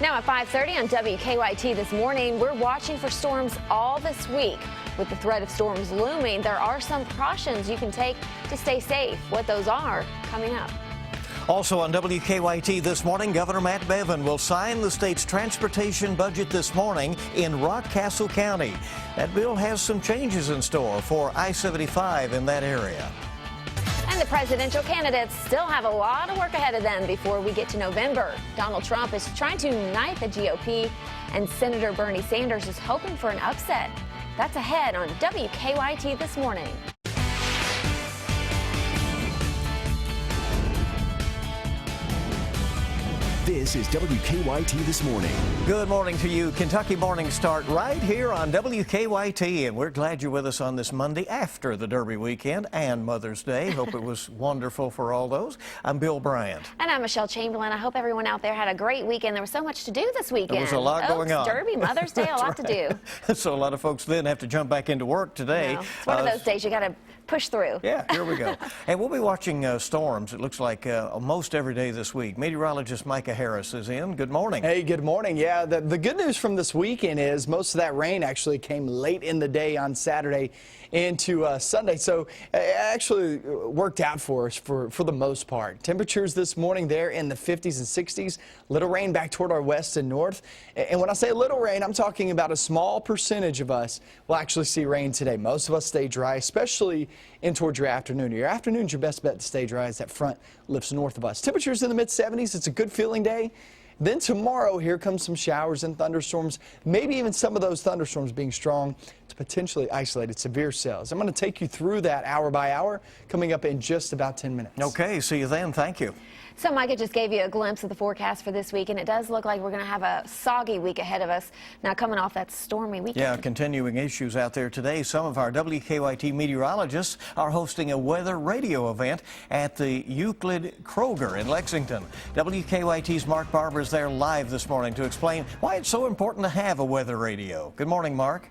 Now at 5:30 on WKYT this morning, we're watching for storms all this week. With the threat of storms looming, there are some precautions you can take to stay safe. What those are, coming up. Also on WKYT this morning, Governor Matt Bevin will sign the state's transportation budget this morning in Rockcastle County. That bill has some changes in store for I-75 in that area. And the presidential candidates still have a lot of work ahead of them before we get to November. Donald Trump is trying to unite the GOP, and Senator Bernie Sanders is hoping for an upset. That's ahead on WKYT this morning. This is WKYT This Morning. Good morning to you. Kentucky Morning start right here on WKYT, and we're glad you're with us on this Monday after the Derby weekend and Mother's Day. Hope it was wonderful for all those. I'm Bill Bryant. And I'm Michelle Chamberlain. I hope everyone out there had a great weekend. There was so much to do this weekend. There was a lot going on. Derby, Mother's Day, a lot to do. So a lot of folks then have to jump back into work today. No, it's one of those days you got to push through. Yeah, here we go. And we'll be watching storms, it looks like, most every day this week. Meteorologist Micah Harris is in. Good morning. Hey, good morning. Yeah, the good news from this weekend is most of that rain actually came late in the day on Saturday into Sunday. So it actually worked out for us for the most part. Temperatures this morning there in the 50s and 60s. Little rain back toward our west and north. And when I say little rain, I'm talking about a small percentage of us will actually see rain today. Most of us stay dry, especially in towards your afternoon. Your afternoon's your best bet to stay dry as that front lifts north of us. Temperatures in the mid-70s. It's a good feeling day. Then tomorrow, here comes some showers and thunderstorms, maybe even some of those thunderstorms being strong to potentially isolated severe cells. I'm going to take you through that hour by hour, coming up in just about 10 minutes. Okay, see you then. Thank you. So Micah just gave you a glimpse of the forecast for this week, and it does look like we're going to have a soggy week ahead of us. Now, coming off that stormy weekend. Yeah, continuing issues out there today. Some of our WKYT meteorologists are hosting a weather radio event at the Euclid Kroger in Lexington. WKYT's Mark Barber is there live this morning to explain why it's so important to have a weather radio. Good morning, Mark.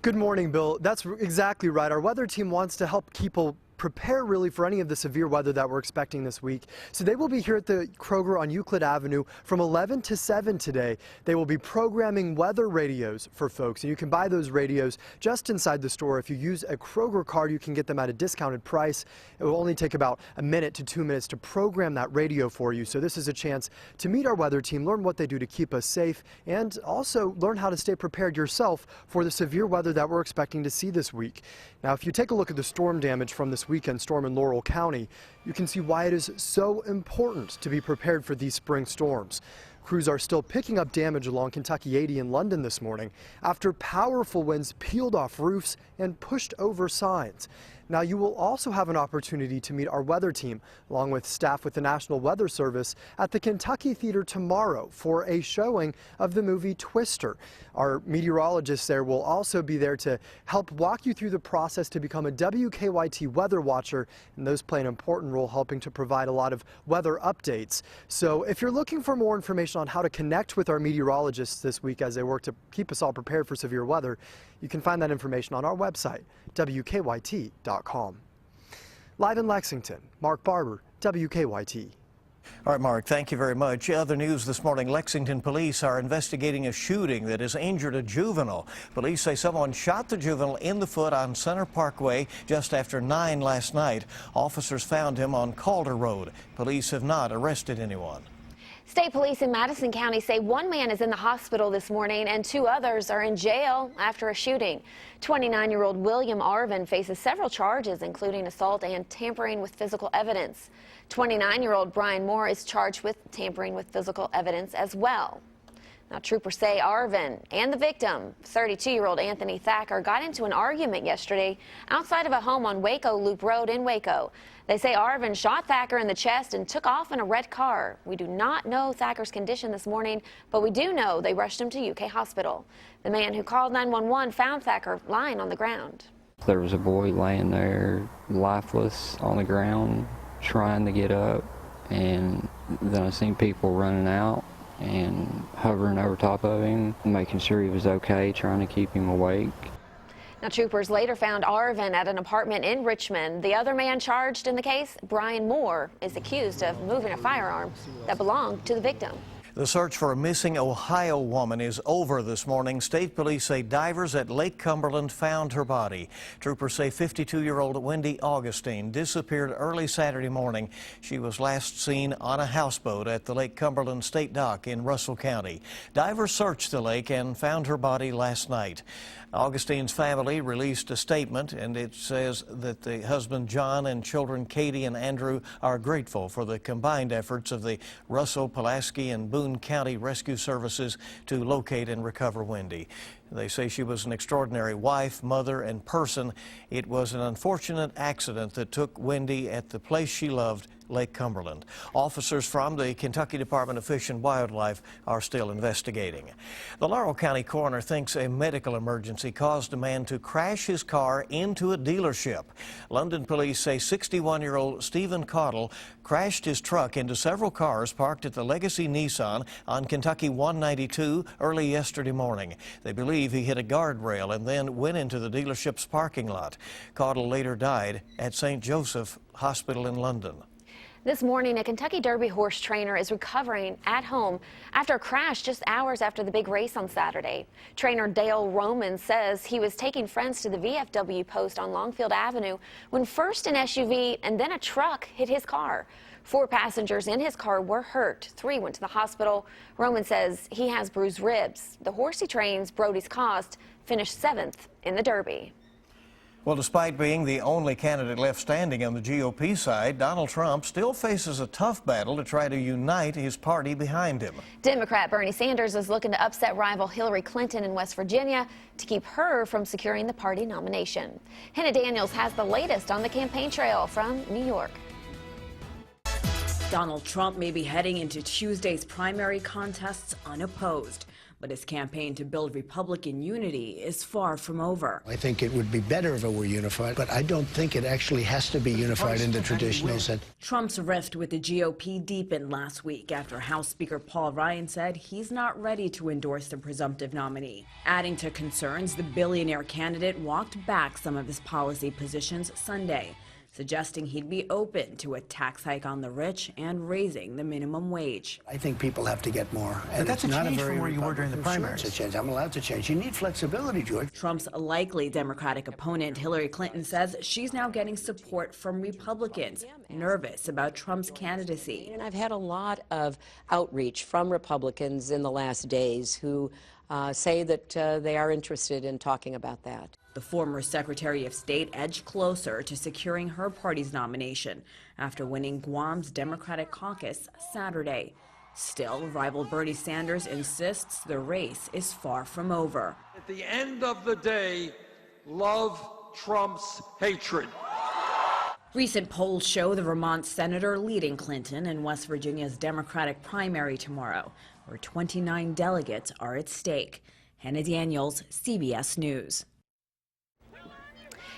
Good morning, Bill. That's exactly right. Our weather team wants to help people prepare really for any of the severe weather that we're expecting this week. So they will be here at the Kroger on Euclid Avenue from 11 to 7 today. They will be programming weather radios for folks, and you can buy those radios just inside the store. If you use a Kroger card, you can get them at a discounted price. It will only take about a minute to 2 minutes to program that radio for you. So this is a chance to meet our weather team, learn what they do to keep us safe, and also learn how to stay prepared yourself for the severe weather that we're expecting to see this week. Now, if you take a look at the storm damage from this weekend storm in Laurel County, you can see why it is so important to be prepared for these spring storms. Crews are still picking up damage along Kentucky 80 in London this morning after powerful winds peeled off roofs and pushed over signs. Now, you will also have an opportunity to meet our weather team, along with staff with the National Weather Service, at the Kentucky Theater tomorrow for a showing of the movie Twister. Our meteorologists there will also be there to help walk you through the process to become a WKYT weather watcher, and those play an important role helping to provide a lot of weather updates. So if you're looking for more information on how to connect with our meteorologists this week as they work to keep us all prepared for severe weather, you can find that information on our website, WKYT.com. Live in Lexington, Mark Barber, WKYT. All right, Mark, thank you very much. Other news this morning, Lexington police are investigating a shooting that has injured a juvenile. Police say someone shot the juvenile in the foot on Center Parkway just after 9 last night. Officers found him on Calder Road. Police have not arrested anyone. State police in Madison County say one man is in the hospital this morning and 2 others are in jail after a shooting. 29-year-old William Arvin faces several charges, including assault and tampering with physical evidence. 29-year-old Brian Moore is charged with tampering with physical evidence as well. Now, troopers say Arvin and the victim, 32-year-old Anthony Thacker, got into an argument yesterday outside of a home on Waco Loop Road in Waco. They say Arvin shot Thacker in the chest and took off in a red car. We do not know Thacker's condition this morning, but we do know they rushed him to UK Hospital. The man who called 911 found Thacker lying on the ground. There was a boy laying there lifeless on the ground trying to get up, and then I seen people running out and hovering over top of him, making sure he was okay, trying to keep him awake. Now, troopers later found Arvin at an apartment in Richmond. The other man charged in the case, Brian Moore, is accused of moving a firearm that belonged to the victim. The search for a missing Ohio woman is over this morning. State police say divers at Lake Cumberland found her body. Troopers say 52-year-old Wendy Augustine disappeared early Saturday morning. She was last seen on a houseboat at the Lake Cumberland State Dock in Russell County. Divers searched the lake and found her body last night. Augustine's family released a statement, and it says that the husband John and children Katie and Andrew are grateful for the combined efforts of the Russell, Pulaski, and Boone County Rescue Services to locate and recover Wendy. They say she was an extraordinary wife, mother, and person. It was an unfortunate accident that took Wendy at the place she loved, Lake Cumberland. Officers from the Kentucky Department of Fish and Wildlife are still investigating. The Laurel County coroner thinks a medical emergency caused a man to crash his car into a dealership. London police say 61-year-old Stephen Caudle crashed his truck into several cars parked at the Legacy Nissan on Kentucky 192 early yesterday morning. They believe he hit a guardrail and then went into the dealership's parking lot. Caudle later died at St. Joseph Hospital in London. This morning, a Kentucky Derby horse trainer is recovering at home after a crash just hours after the big race on Saturday. Trainer Dale Roman says he was taking friends to the VFW post on Longfield Avenue when first an SUV and then a truck hit his car. 4 passengers in his car were hurt. 3 went to the hospital. Roman says he has bruised ribs. The horse he trains, Brody's Cost, finished 7th in the Derby. Well, despite being the only candidate left standing on the GOP side, Donald Trump still faces a tough battle to try to unite his party behind him. Democrat Bernie Sanders is looking to upset rival Hillary Clinton in West Virginia to keep her from securing the party nomination. Hannah Daniels has the latest on the campaign trail from New York. Donald Trump may be heading into Tuesday's primary contests unopposed, but his campaign to build Republican unity is far from over. I think it would be better if it were unified, but I don't think it actually has to be unified in the traditional sense. Trump's rift with the GOP deepened last week after House Speaker Paul Ryan said he's not ready to endorse the presumptive nominee. Adding to concerns, the billionaire candidate walked back some of his policy positions Sunday, suggesting he'd be open to a tax hike on the rich and raising the minimum wage. I think people have to get more. And but that's it's a not change a very from where you were during the primaries. It's a change. I'm allowed to change. You need flexibility, George. Trump's likely Democratic opponent, Hillary Clinton, says she's now getting support from Republicans, nervous about Trump's candidacy. And I've had a lot of outreach from Republicans in the last days who say that they are interested in talking about that. The former Secretary of State edged closer to securing her party's nomination after winning Guam's Democratic caucus Saturday. Still, rival Bernie Sanders insists the race is far from over. At the end of the day, love trumps hatred. Recent polls show the Vermont senator leading Clinton in West Virginia's Democratic primary tomorrow, where 29 delegates are at stake. Hannah Daniels, CBS News.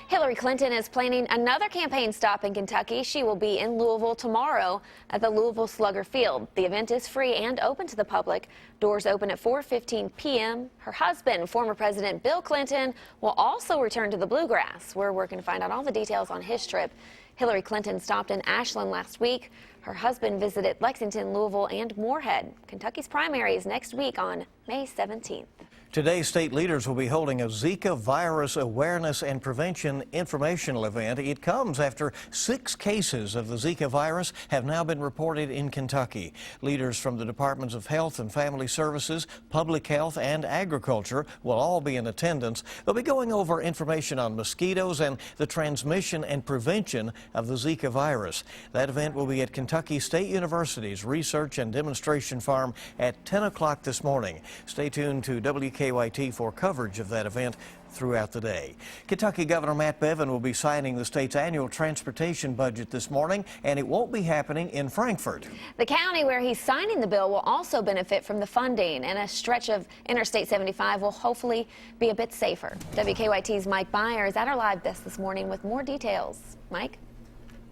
Hillary Clinton is planning another campaign stop in Kentucky. She will be in Louisville tomorrow at the Louisville Slugger Field. The event is free and open to the public. Doors open at 4:15 p.m. Her husband, former President Bill Clinton, will also return to the Bluegrass. We're working to find out all the details on his trip. Hillary Clinton stopped in Ashland last week. Her husband visited Lexington, Louisville, and Moorhead. Kentucky's primary is next week on May 17th. Today, state leaders will be holding a Zika virus awareness and prevention informational event. It comes after 6 cases of the Zika virus have now been reported in Kentucky. Leaders from the Departments of Health and Family Services, Public Health, and Agriculture will all be in attendance. They'll be going over information on mosquitoes and the transmission and prevention of the Zika virus. That event will be at Kentucky State University's Research and Demonstration Farm at 10 o'clock this morning. Stay tuned to WKYT for coverage of that event throughout the day. Kentucky Governor Matt Bevin will be signing the state's annual transportation budget this morning, and it won't be happening in Frankfort. The county where he's signing the bill will also benefit from the funding, and a stretch of Interstate 75 will hopefully be a bit safer. WKYT's Mike Byer is at our live desk this morning with more details. Mike?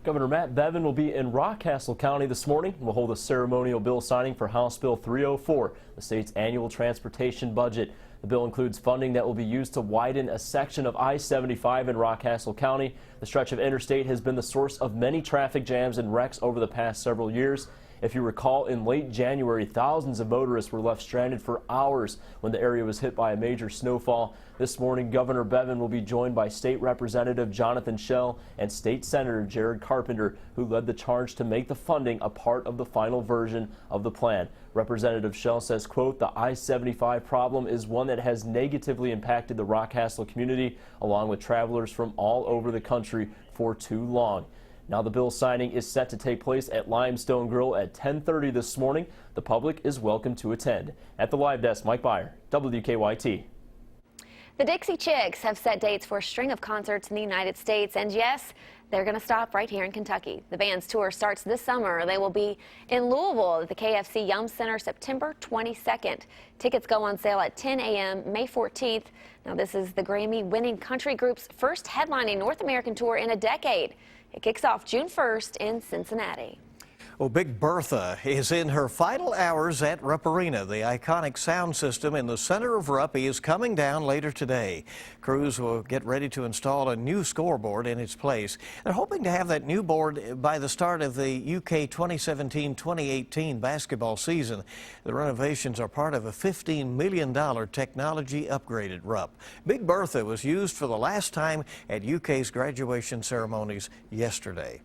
Governor Matt Bevin will be in Rockcastle County this morning and will hold a ceremonial bill signing for House Bill 304, the state's annual transportation budget. The bill includes funding that will be used to widen a section of I-75 in Rockcastle County. The stretch of interstate has been the source of many traffic jams and wrecks over the past several years. If you recall, in late January, thousands of motorists were left stranded for hours when the area was hit by a major snowfall. This morning, Governor Bevin will be joined by State Representative Jonathan Schell and State Senator Jared Carpenter, who led the charge to make the funding a part of the final version of the plan. Representative Schell says, quote, "The I-75 problem is one that has negatively impacted the Rockcastle community, along with travelers from all over the country for too long." Now the bill signing is set to take place at Limestone Grill at 10:30 this morning. The public is welcome to attend. At the live desk, Mike Byer, WKYT. The Dixie Chicks have set dates for a string of concerts in the United States, and yes, they're going to stop right here in Kentucky. The band's tour starts this summer. They will be in Louisville at the KFC Yum Center September 22nd. Tickets go on sale at 10 a.m. May 14th. Now, this is the Grammy-winning country group's first headlining North American tour in a decade. It kicks off June 1st in Cincinnati. Well, Big Bertha is in her final hours at Rupp Arena. The iconic sound system in the center of Rupp is coming down later today. Crews will get ready to install a new scoreboard in its place. They're hoping to have that new board by the start of the UK 2017-2018 basketball season. The renovations are part of a $15 million technology upgrade at Rupp. Big Bertha was used for the last time at UK's graduation ceremonies yesterday.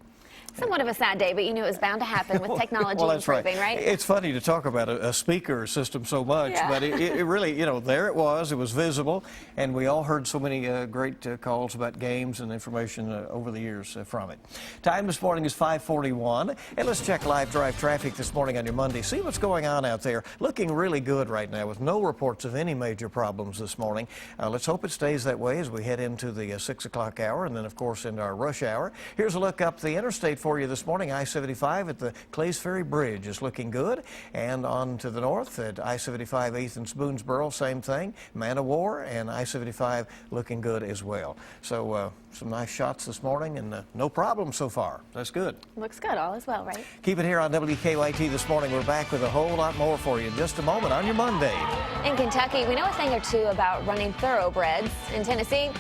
Somewhat of a sad day, but you knew it was bound to happen with technology well, that's improving, right? It's funny to talk about a speaker system so much, but it really, you know, there it was visible, and we all heard so many great calls about games and information over the years from it. Time this morning is 5:41, and let's check live drive traffic this morning on your Monday. See what's going on out there. Looking really good right now with no reports of any major problems this morning. Let's hope it stays that way as we head into the 6 o'clock hour, and then, of course, into our rush hour. Here's a look up the interstate for you this morning. I-75 at the Clays Ferry Bridge is looking good, and on to the north at I-75 Athens Boonesboro, same thing. Man of War and I-75 looking good as well. So some nice shots this morning, and no problem so far. That's good. Looks good. All is well, right? Keep it here on WKYT this morning. We're back with a whole lot more for you in just a moment on your Monday. In Kentucky, we know a thing or two about running thoroughbreds. In Tennessee,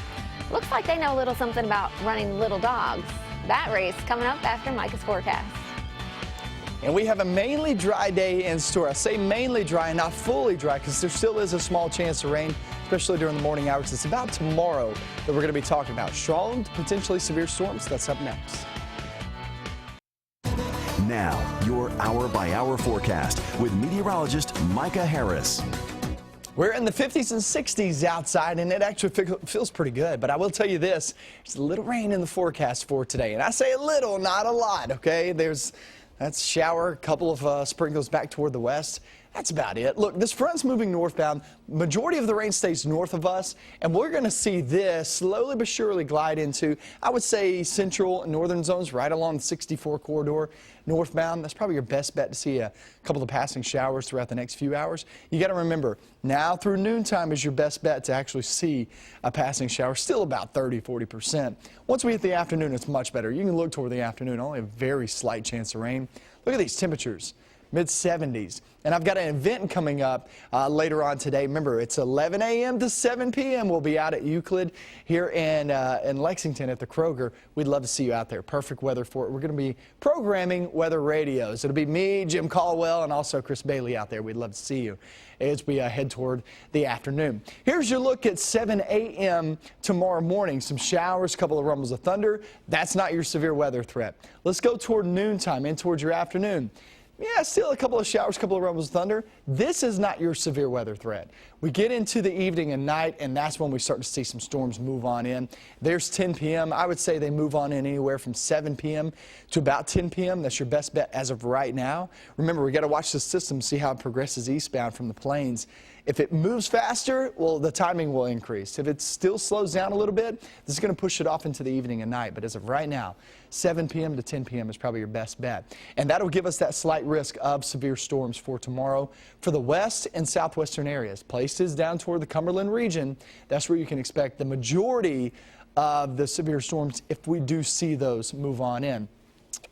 looks like they know a little something about running little dogs. That race coming up after Micah's forecast. And we have a mainly dry day in store. I say mainly dry and not fully dry because there still is a small chance of rain, especially during the morning hours. It's about tomorrow that we're going to be talking about strong to potentially severe storms. That's up next. Now, your hour-by-hour forecast with meteorologist Micah Harris. We're in the 50s and 60s outside, and it actually feels pretty good. But I will tell you this, there's a little rain in the forecast for today. And I say a little, not a lot, okay? That's shower, a couple of sprinkles back toward the west. That's about it. Look, this front's moving northbound. Majority of the rain stays north of us, and we're going to see this slowly but surely glide into, I would say, central and northern zones right along the 64 corridor northbound. That's probably your best bet to see a couple of passing showers throughout the next few hours. You got to remember, now through noontime is your best bet to actually see a passing shower, still about 30–40%. Once we hit the afternoon, it's much better. You can look toward the afternoon, only a very slight chance of rain. Look at these temperatures. Mid-70s. And I've got an event coming up later on today. Remember, it's 11 a.m. to 7 p.m. We'll be out at Euclid here in Lexington at the Kroger. We'd love to see you out there. Perfect weather for it. We're going to be programming weather radios. It'll be me, Jim Caldwell, and also Chris Bailey out there. We'd love to see you as we head toward the afternoon. Here's your look at 7 a.m. tomorrow morning. Some showers, a couple of rumbles of thunder. That's not your severe weather threat. Let's go toward noontime and towards your afternoon. Yeah, still a couple of showers, a couple of rumbles of thunder. This is not your severe weather threat. We get into the evening and night, and that's when we start to see some storms move on in. There's 10 p.m. I would say they move on in anywhere from 7 p.m. to about 10 p.m. That's your best bet as of right now. Remember, we got to watch the system, see how it progresses eastbound from the plains. If it moves faster, well, the timing will increase. If it still slows down a little bit, this is going to push it off into the evening and night. But as of right now, 7 p.m. to 10 p.m. is probably your best bet. And that'll give us that slight risk of severe storms for tomorrow for the west and southwestern areas. Places down toward the Cumberland region, that's where you can expect the majority of the severe storms if we do see those move on in.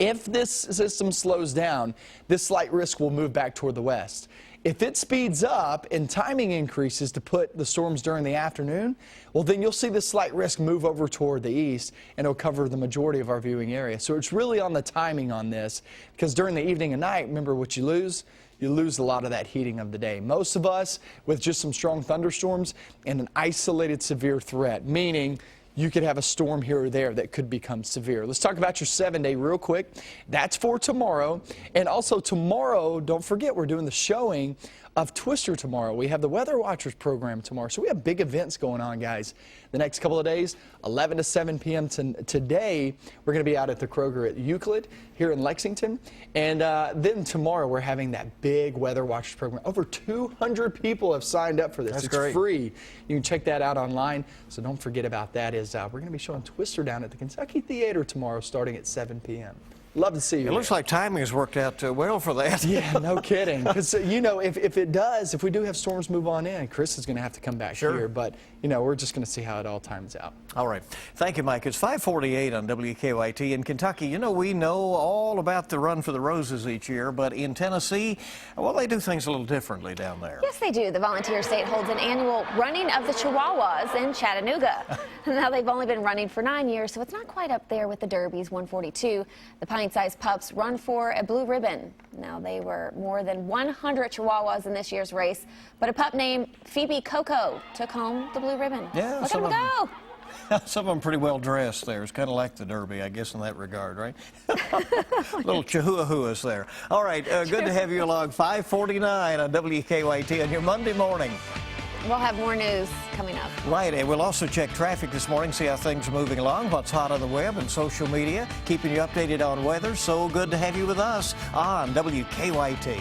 If this system slows down, this slight risk will move back toward the west. If it speeds up and timing increases to put the storms during the afternoon, well, then you'll see the slight risk move over toward the east, and it'll cover the majority of our viewing area. So it's really on the timing on this, because during the evening and night, remember what you lose? You lose a lot of that heating of the day. Most of us with just some strong thunderstorms and an isolated severe threat, meaning you could have a storm here or there that could become severe. Let's talk about your 7-day real quick. That's for tomorrow. And also tomorrow, don't forget, we're doing the showing of Twister tomorrow. We have the Weather Watchers program tomorrow. So we have big events going on, guys. The next couple of days, 11 to 7 p.m. Today, we're going to be out at the Kroger at Euclid here in Lexington. And then tomorrow, we're having that big Weather Watchers program. Over 200 people have signed up for this. That's it's great. Free. You can check that out online. So don't forget about that. We're going to be showing Twister down at the Kentucky Theater tomorrow starting at 7 p.m. Love to see you. It looks like timing has worked out well for that. Yeah, no kidding. Because, you know, if we do have storms move on in, Chris is going to have to come back here. But, you know, we're just going to see how it all times out. All right. Thank you, Mike. It's 5:48 on WKYT in Kentucky. You know, we know all about the Run for the Roses each year, but in Tennessee, well, they do things a little differently down there. Yes, they do. The Volunteer State holds an annual Running of the Chihuahuas in Chattanooga. Now, they've only been running for 9 years, so it's not quite up there with the Derby's 142. The pint-sized pups run for a blue ribbon. Now, they were more than 100 Chihuahuas in this year's race, but a pup named Phoebe Coco took home the blue ribbon. Yeah, look at them go. Some of them pretty well dressed there. It's kind of like the Derby, I guess, in that regard, right? Little chihuahuas there. All right, good to have you along. 5:49 on WKYT on your Monday morning. We'll have more news coming up. Right, and we'll also check traffic this morning, see how things are moving along, what's hot on the web and social media, keeping you updated on weather. So good to have you with us on WKYT.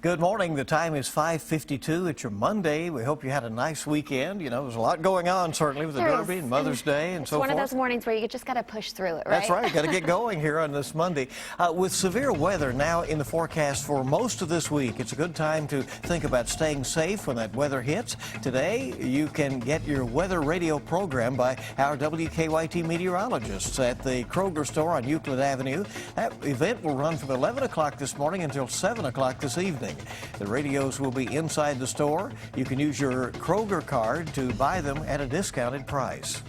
Good morning. The time is 5:52. It's your Monday. We hope you had a nice weekend. You know, there's a lot going on, certainly, with the Derby and Mother's Day and so forth. It's one of those mornings where you just got to push through it, right? That's right. Got to get going here on this Monday. With severe weather now in the forecast for most of this week, it's a good time to think about staying safe when that weather hits. Today, you can get your weather radio program by our WKYT meteorologists at the Kroger store on Euclid Avenue. That event will run from 11 o'clock this morning until 7 o'clock this evening. The radios will be inside the store. You can use your Kroger card to buy them at a discounted price.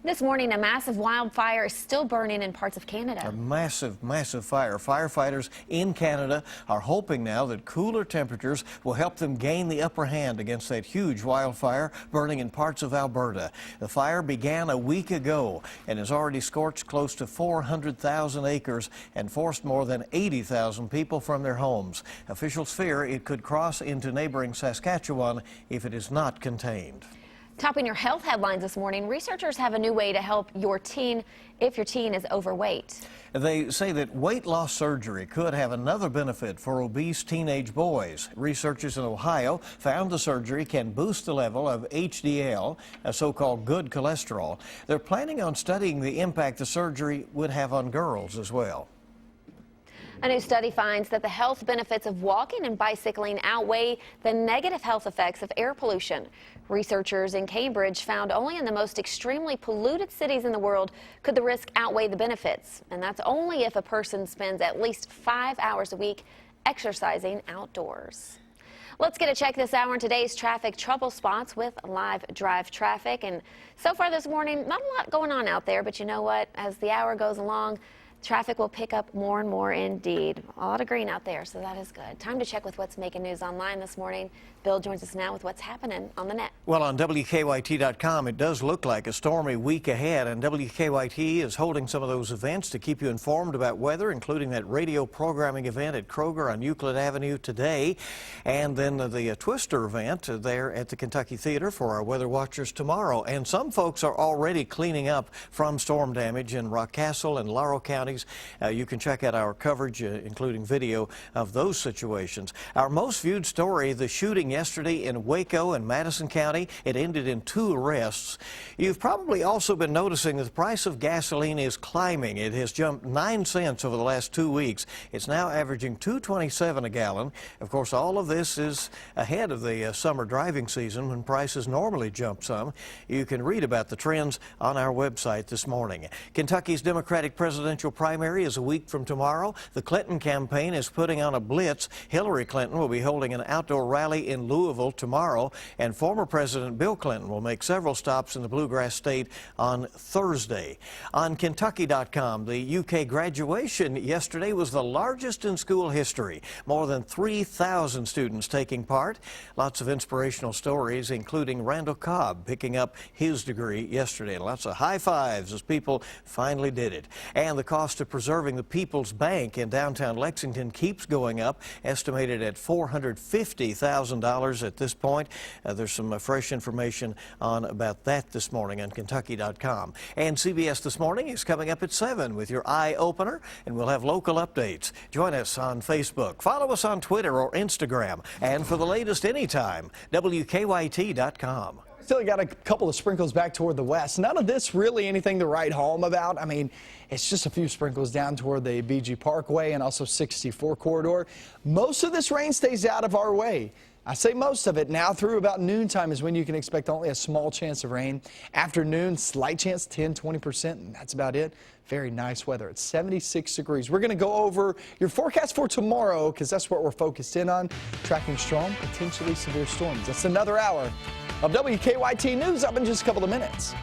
This morning, a massive wildfire is still burning in parts of Canada. A massive, massive fire. Firefighters in Canada are hoping now that cooler temperatures will help them gain the upper hand against that huge wildfire burning in parts of Alberta. The fire began a week ago and has already scorched close to 400,000 acres and forced more than 80,000 people from their homes. Officials fear it could cross into neighboring Saskatchewan if it is not contained. Topping your health headlines this morning, researchers have a new way to help your teen if your teen is overweight. They say that weight loss surgery could have another benefit for obese teenage boys. Researchers in Ohio found the surgery can boost the level of HDL, a so-called good cholesterol. They're planning on studying the impact the surgery would have on girls as well. A new study finds that the health benefits of walking and bicycling outweigh the negative health effects of air pollution. Researchers in Cambridge found only in the most extremely polluted cities in the world could the risk outweigh the benefits. And that's only if a person spends at least 5 hours a week exercising outdoors. Let's get a check this hour on today's traffic trouble spots with live drive traffic. And so far this morning, not a lot going on out there, but you know what? As the hour goes along, traffic will pick up more and more indeed. A lot of green out there, so that is good. Time to check with what's making news online this morning. Bill joins us now with what's happening on the net. Well, on WKYT.com, it does look like a stormy week ahead, and WKYT is holding some of those events to keep you informed about weather, including that radio programming event at Kroger on Euclid Avenue today, and then the Twister event there at the Kentucky Theater for our weather watchers tomorrow. And some folks are already cleaning up from storm damage in Rockcastle and Laurel counties. You can check out our coverage, including video of those situations. Our most viewed story, the shooting yesterday in Waco and Madison County. It ended in 2 arrests. You've probably also been noticing that the price of gasoline is climbing. It has jumped 9 cents over the last 2 weeks. It's now averaging $2.27 a gallon. Of course, all of this is ahead of the summer driving season when prices normally jump some. You can read about the trends on our website this morning. Kentucky's Democratic presidential primary is a week from tomorrow. The Clinton campaign is putting on a blitz. Hillary Clinton will be holding an outdoor rally in Louisville tomorrow, and former President Bill Clinton will make several stops in the Bluegrass State on Thursday. On Kentucky.com, the UK graduation yesterday was the largest in school history. More than 3,000 students taking part. Lots of inspirational stories, including Randall Cobb picking up his degree yesterday. Lots of high fives as people finally did it. And the cost of preserving the People's Bank in downtown Lexington keeps going up, estimated at $450,000 at this point. There's some fresh information on about that this morning on Kentucky.com. And CBS This Morning is coming up at 7 with your eye opener, and we'll have local updates. Join us on Facebook. Follow us on Twitter or Instagram. And for the latest anytime, WKYT.com. Still got a couple of sprinkles back toward the west. None of this really anything to write home about. I mean, it's just a few sprinkles down toward the BG Parkway and also 64 corridor. Most of this rain stays out of our way. I say most of it. Now through about noontime is when you can expect only a small chance of rain. Afternoon, slight chance, 10-20%, and that's about it. Very nice weather. It's 76 degrees. We're going to go over your forecast for tomorrow because that's what we're focused in on, tracking strong, potentially severe storms. That's another hour of WKYT News up in just a couple of minutes.